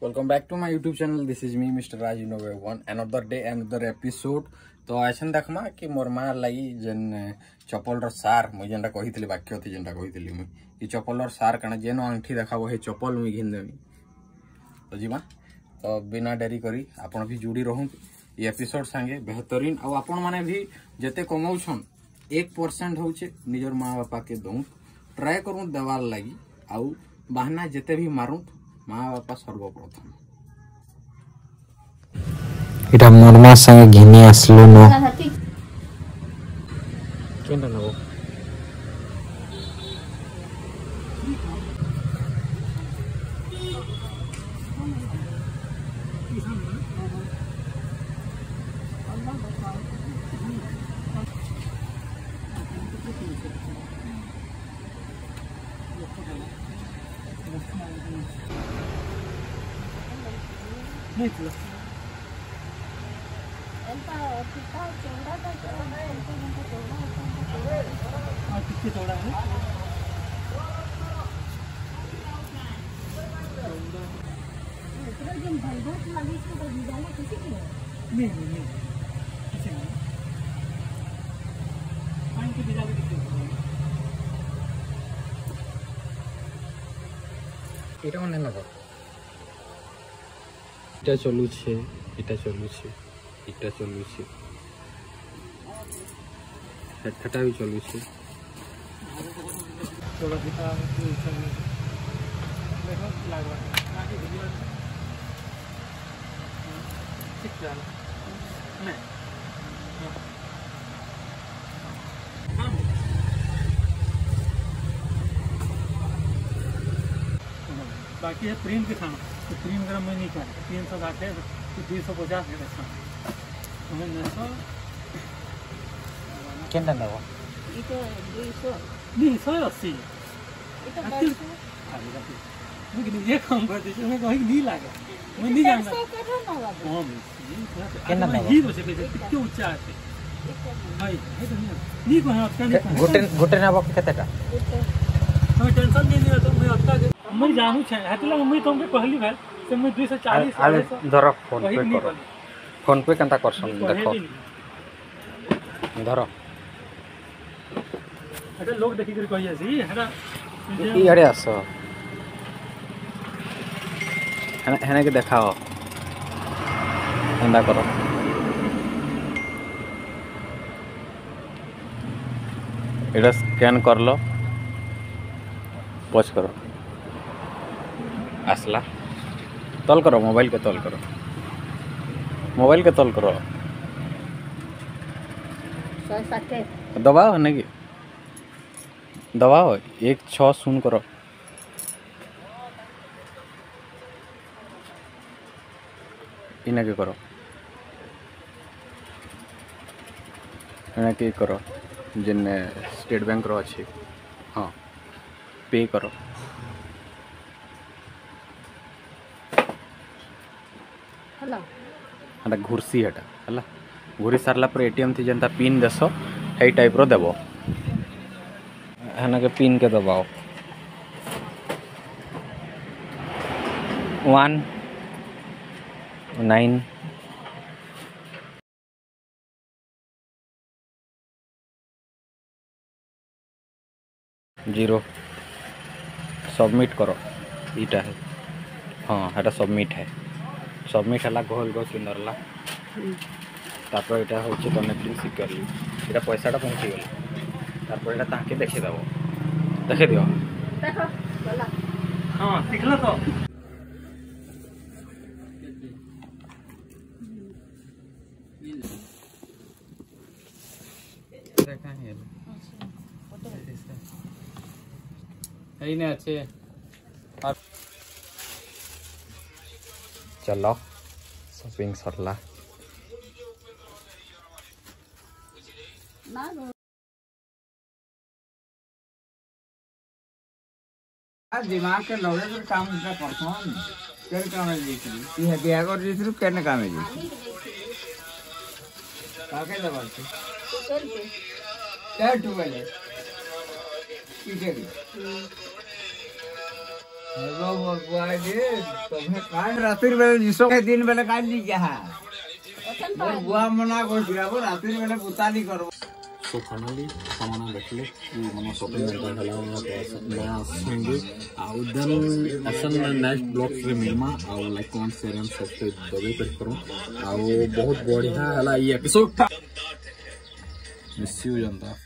Welcome back to my YouTube channel. This is me mister Raj इनोवे one another day another episode. तो आसन देखमा कि मोर माँ लगी जेन चप्पल सार मुझे जेनटा कही बाक्य थी जेनटा कही मुझे चप्पल सार कण जेन अंगठी देखा हे चप्पल मुझे घिनदेमी। तो जीमा तो बिना डेरी करी आपण भी जुड़ी रहूँ ये एपिसोड सांगे बेहतरीन। आ आपण माने भी जेते कमाउछन 1% होचे निजर माँ बापा के दऊँ ट्राए करूँ देवार लगी आउ बहाना जेते भी मारूँ माँ बापा सर्वप्रथम। इटा मोरमा संगे घिनी आसलो न केन न थोड़ा है এটা মানে না এটা চলুছে এটা চলুছে এটা চলুছে হেডটা भी চলুছে थोड़ा दिखा देखो लागवा आगे वीडियो ठीक है नहीं बाकी है प्रिंट के खाना तो प्रिंट ग्राम में नहीं खाना 360 है तो 250 है खाना हमें 900 केन न इतो 280 लेकिन ये काम कर दीजिए मैं कहीं नहीं लगा मैं नहीं जानता ही बसे कितने ऊंचा है भाई नहीं को है आपका नहीं गोटे ना बाप केतेटा हमें टेंशन नहीं है तो मैं आपका मैं जानू छे हतला मैं तुमके पहली बार से मैं 240 आले धर फोन पे करो फोन पे कंता करसन देखो धर अरे लोग देखि कर कहि आसी हेडा ई अरे आसो हेने के देखाओ अंदा करो एटा स्कैन कर लो पॉज करो आसला तल करो मोबाइल के तल करो मोबाइल के तल करो दबाओ है कि दबाओ 160 करो इना के करो इना के करो जिन स्टेट बैंक रो अच्छी हाँ पे करो हला घुर्सी हटा हला घुरी सारला पर एटीएम थी जनता पिन देसो हे टाइप रो देबो हना के पिन के दबाओ 1 9 0 सबमिट करो इटा है हाँ हेटा सबमिट है सबमिट है गोल गो किनरला तापर एटा होचे कनेक्टिंग सिक्योरली एटा पैसाटा पहुँची गला तापर एटा ताके देखे दियो देखो हां सिखला तो देखा है यही ने अच्छे और चलो शॉपिंग सरला दिमाग के लगे तो काम का परफॉर्म केन काम है देखली ये बियाह कर दिसरु केन काम है देखली काके दबाल छै 10 टू वाले इटेरी हेलो बुआई दे तुम्हें काहे रात्रि बेले जिसो के दिन बेले काहे ली जा मोर बुआ मना को गिराबो रात्रि बेले पुताली करबो। सो फाइनली सामान देखले मन शॉपिंग करता हला नया संगे आउ देन असन नेक्स्ट ब्लॉग रे मिलमा आउ like comment share and subscribe दबे कर करो आउ बहुत बढ़िया हला ई एपिसोड मिस यू जनता।